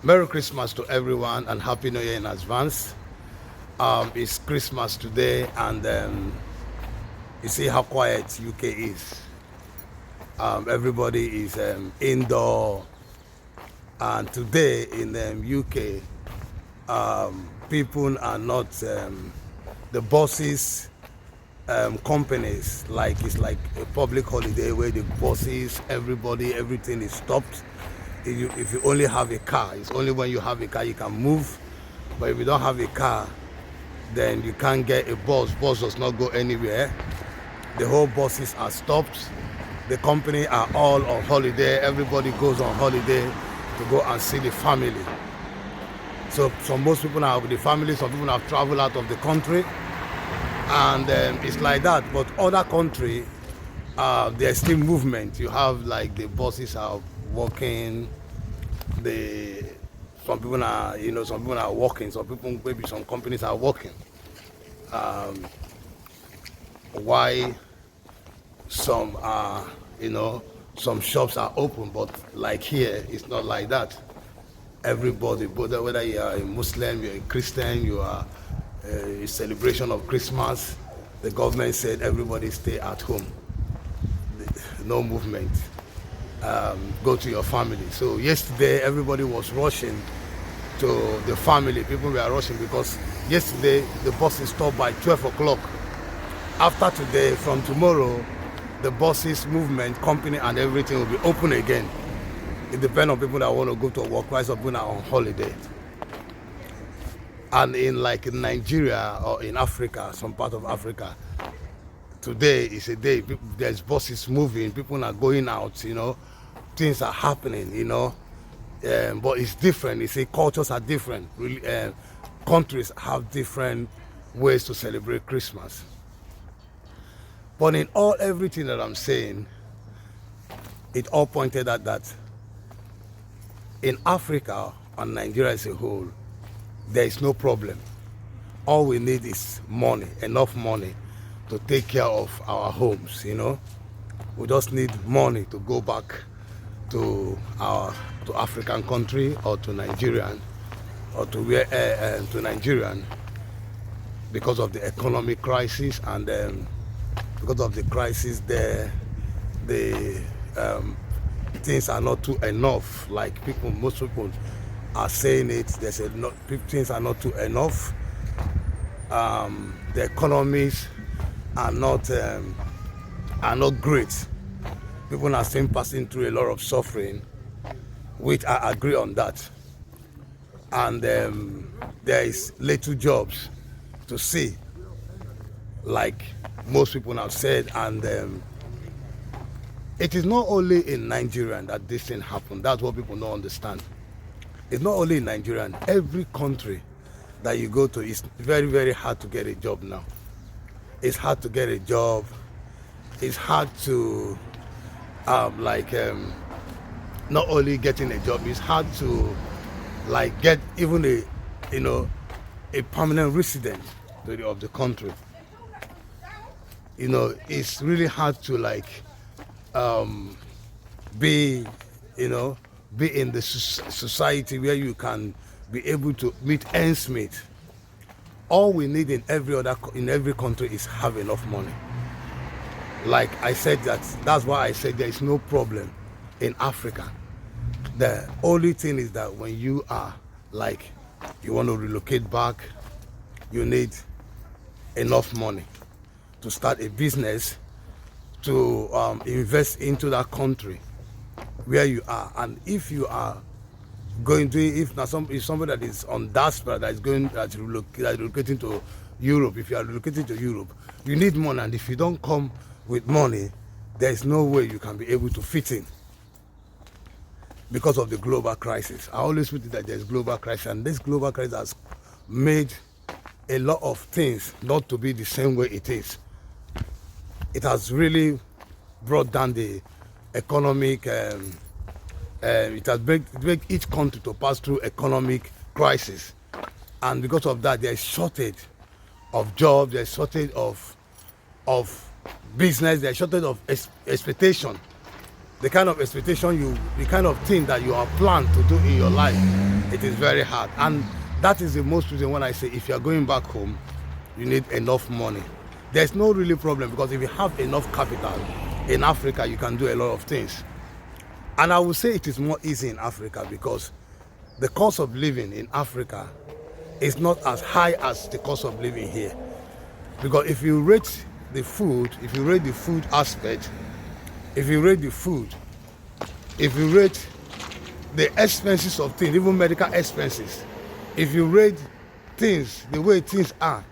Merry Christmas to everyone and Happy New Year in advance. It's Christmas today, and you see how quiet UK is. Everybody is indoor, and today in UK, people are not the bosses. Companies, like it's like a public holiday where the bosses, everybody, everything is stopped. If you only have a car, it's only when you have a car you can move. But if you don't have a car, then you can't get a bus. Bus does not go anywhere. The whole buses are stopped. The company are all on holiday. Everybody goes on holiday to go and see the family. So most people are with the family. Some people have traveled out of the country, and it's like that. But other country, there's still movement. You have like the buses are working. Some people are, some people are working. Some people, maybe some companies are working. Why some are, some shops are open, but like here, it's not like that. Everybody, whether you are a Muslim, you're a Christian, you are a celebration of Christmas, the government said everybody stay at home. No movement. Go to your family. So yesterday, everybody was rushing to the family. People were rushing because yesterday the buses stopped by 12 o'clock. After today, from tomorrow, the buses, movement, company, and everything will be open again. It depends on people that want to go to work, while some people are on holiday. And in Nigeria or in Africa, some part of Africa, today is a day. There's buses moving, people are going out, things are happening, but it's different. You see, cultures are different. Really, countries have different ways to celebrate Christmas. But in everything that I'm saying, it all pointed at that in Africa and Nigeria as a whole, there is no problem. All we need is money, enough money to take care of our homes, We just need money to go back to African country or to Nigerian or to Nigerian because of the economic crisis, and because of the crisis there, the things are not too enough. Like most people are saying it. They said things are not too enough. The economies are not great. People are still passing through a lot of suffering, which I agree on that. And there is little jobs to see, like most people have said. And it is not only in Nigeria that this thing happened. That's what people don't understand. It's not only in Nigeria. Every country that you go to, it's very, very hard to get a job now. It's hard to get a job. It's hard to not only getting a job, it's hard to get even a permanent resident of the country. It's really hard to be in the society where you can be able to meet ends meet. All we need in every country is have enough money. Like I said, that's why I said there is no problem in Africa. The only thing is that when you are you want to relocate back, you need enough money to start a business, to invest into that country where you are. And if you are going to, if somebody that is on diaspora that's relocating to Europe, if you are relocating to Europe, you need money. And if you don't come with money, there is no way you can be able to fit in because of the global crisis. I always put it that there's global crisis, and this global crisis has made a lot of things not to be the same way it is. It has really brought down the economic, it has made each country to pass through economic crisis. And because of that, there is shortage of jobs, there is shortage of business, there is shortage of expectation. the kind of expectation the kind of thing that you are planned to do in your life, it is very hard. And that is the most reason when I say if you are going back home, you need enough money. There's no really problem, because if you have enough capital in Africa, you can do a lot of things. And I would say it is more easy in Africa because the cost of living in Africa is not as high as the cost of living here. Because if you rate the food, if you rate the food aspect, if you rate the food, if you rate the expenses of things, even medical expenses, if you rate things the way things are,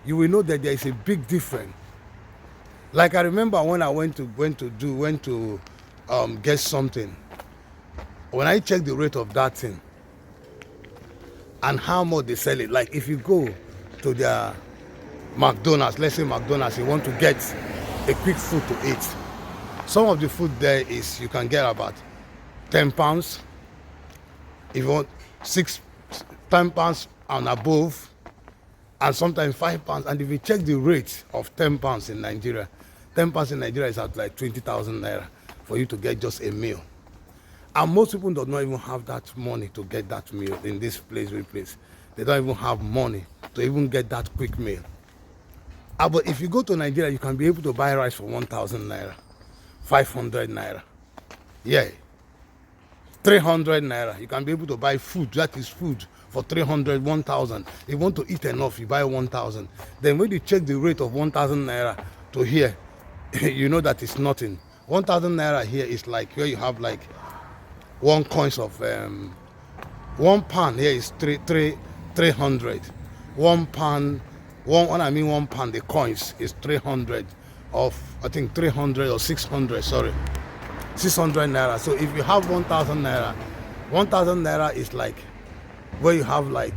you will know that there is a big difference. Like I remember when I went to get something, when I checked the rate of that thing and how much they sell it, like if you go to their McDonald's, let's say McDonald's, you want to get a quick food to eat, some of the food there is you can get about £10. If you want £10 and above, and sometimes £5. And if you check the rate of £10 in Nigeria, £10 in Nigeria is at like 20,000 naira for you to get just a meal. And most people do not even have that money to get that meal in this place. They don't even have money to even get that quick meal. But if you go to Nigeria, you can be able to buy rice for 1,000 naira, 500 naira. Yeah. 300 naira. You can be able to buy food, that is food, for 300, 1,000. If you want to eat enough, you buy 1,000. Then when you check the rate of 1,000 naira to here, you know that it's nothing. 1,000 naira here is like where you have like one coins of £1 here is 300. £1, £1, the coins is 300 of, I think 300 or 600, sorry, 600 naira. So if you have 1,000 naira, 1,000 naira is like where you have like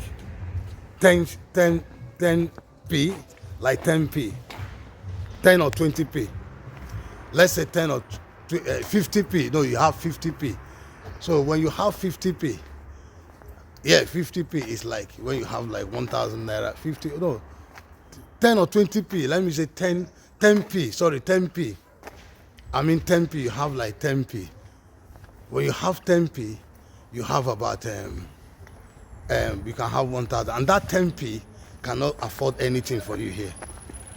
10p, like 10p, 10 or 20p. Let's say 10 or 50p. No, you have 50p. So when you have 50p, yeah, 50p is like when you have like 1,000 naira, 10 or 20p. Let me say 10p. Sorry, 10p. I mean 10p. You have like 10p. When you have 10p, you have about you can have 1,000, and that 10p cannot afford anything for you here.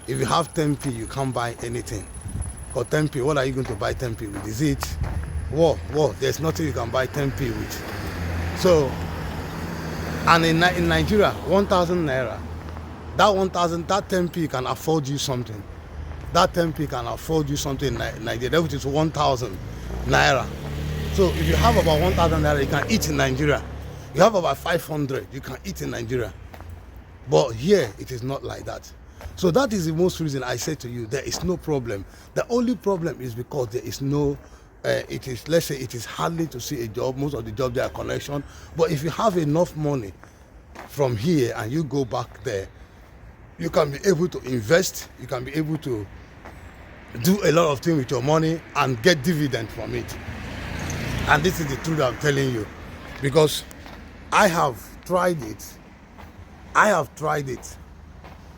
If you have 10p, you can't buy anything. For 10p, what are you going to buy 10p with? Is it war? There's nothing you can buy 10p with. So, and in Nigeria, 1,000 naira, that 10p can afford you something. That 10p can afford you something in Nigeria, which is 1,000 naira. So if you have about 1,000 naira, you can eat in Nigeria. You have about 500, you can eat in Nigeria. But here, it is not like that. So that is the most reason I say to you, there is no problem. The only problem is because there is no, let's say it is hardly to see a job. Most of the jobs, there are connection. But if you have enough money from here and you go back there, you can be able to invest, you can be able to do a lot of things with your money and get dividend from it. And this is the truth I'm telling you, because I have tried it,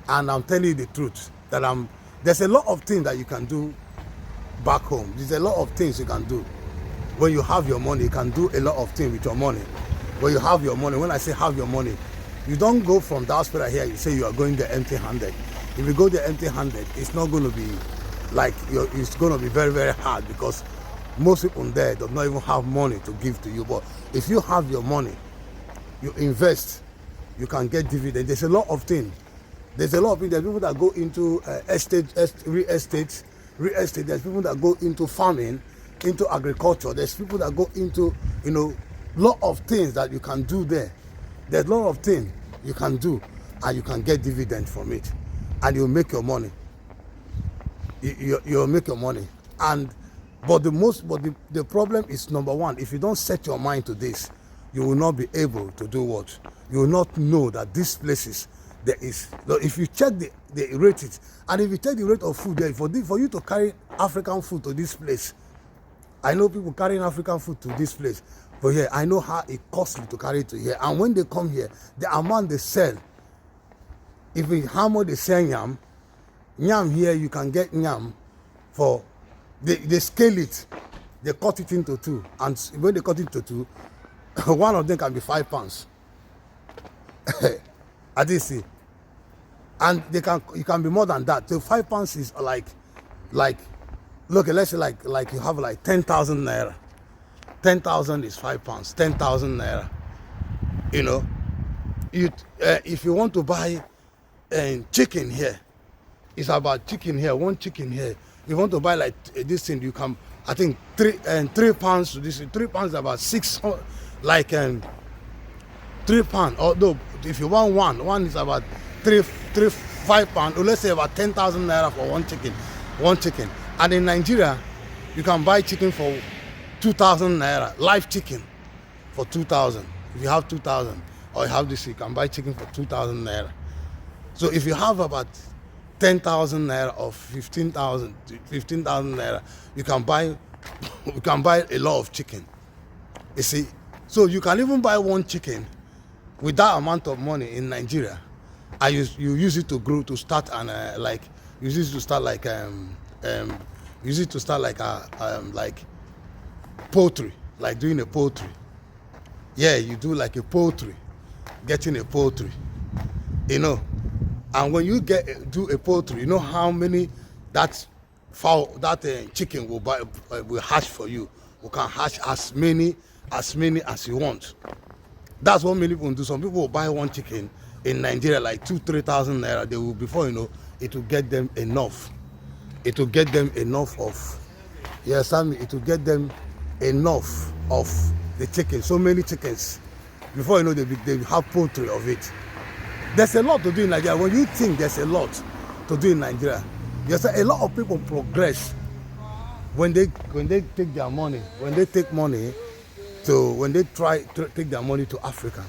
and I'm telling you the truth, that there's a lot of things that you can do back home. There's a lot of things you can do. When you have your money, you can do a lot of things with your money. When you have your money, when I say have your money, you don't go from the hospital here, you say you are going there empty-handed. If you go there empty-handed, it's not going to be like, it's going to be very, very hard, because most people there do not even have money to give to you. But if you have your money, you invest, you can get dividend. There's a lot of things. There's people that go into real estate. There's people that go into farming, into agriculture. There's people that go into, lot of things that you can do there. There's a lot of things you can do, and you can get dividend from it, and you'll make your money. You'll make your money. But the problem is, number one, if you don't set your mind to this, you will not be able to do what? You will not know that these places, there is, if you check the rate, and if you check the rate of food there, for you to carry African food to this place, I know people carrying African food to this place, but here, I know how it costs to carry it to here. And when they come here, the amount they sell, how much they sell yam here, you can get yam for, they scale it. they cut it into two, and when they cut it into two, one of them can be £5. I did see, and it can be more than that. So £5 is like look, let's say like you have like 10,000 naira. 10,000 is £5. 10,000 naira. You know, if you want to buy chicken here, it's about chicken here, one chicken here. If you want to buy like this thing, you can, I think £3. This is £3 is about like £3. Although if you want one is about £5, or let's say about 10,000 naira for one chicken. And in Nigeria, you can buy chicken for 2,000 naira, live chicken for 2,000. If you have 2,000, or you have this, you can buy chicken for 2,000 naira. So if you have about 10,000 naira or 15,000 naira, you can buy a lot of chicken. You see, so you can even buy one chicken with that amount of money in Nigeria, and you use it to grow, to start, and use it to start like poultry, like doing a poultry. Yeah, you do like a poultry, getting a poultry, you know. And when you do a poultry, you know how many that chicken will hatch for you. You can hatch as many as you want. That's what many people do. Some people will buy one chicken in Nigeria like 2,000-3,000 naira. They will, before you know, it will get them enough. It will get them enough of, you understand me? It will get them enough of the chicken. So many chickens. Before you know, they have poultry of it. There's a lot to do in Nigeria. When you think there's a lot to do in Nigeria, there's a lot of people progress when they take their money, when they try to take their money to Africa.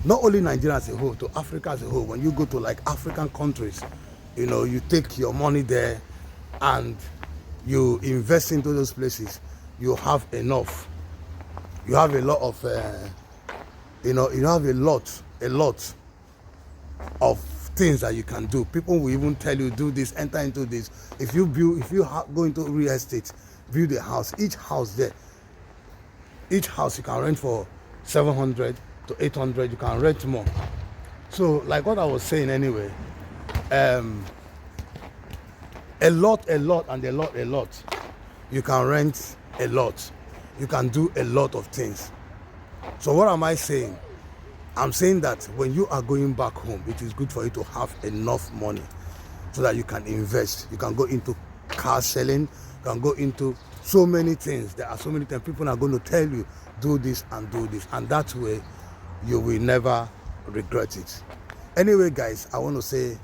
Not only Nigeria as a whole, to Africa as a whole. When you go to like African countries, you know, you take your money there and you invest into those places, you have enough. You have a lot of, you have a lot of things that you can do. People will even tell you, do this, enter into this. If you go into real estate, build a house. Each house you can rent for 700 to 800. You can rent more. So like what I was saying anyway, a lot, you can rent a lot. You can do a lot of things. So what am I saying? I'm saying that when you are going back home, it is good for you to have enough money so that you can invest. You can go into car selling. You can go into so many things. There are so many things. People are going to tell you, do this and do this. And that way, you will never regret it. Anyway, guys, I want to say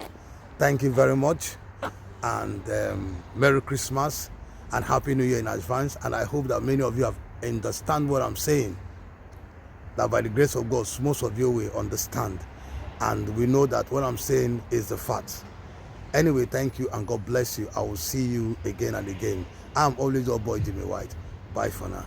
thank you very much. And Merry Christmas and Happy New Year in advance. And I hope that many of you have understand what I'm saying. That by the grace of God, most of you will understand. And we know that what I'm saying is the fact. Anyway, thank you and God bless you. I will see you again and again. I'm always your boy, Jimmy White. Bye for now.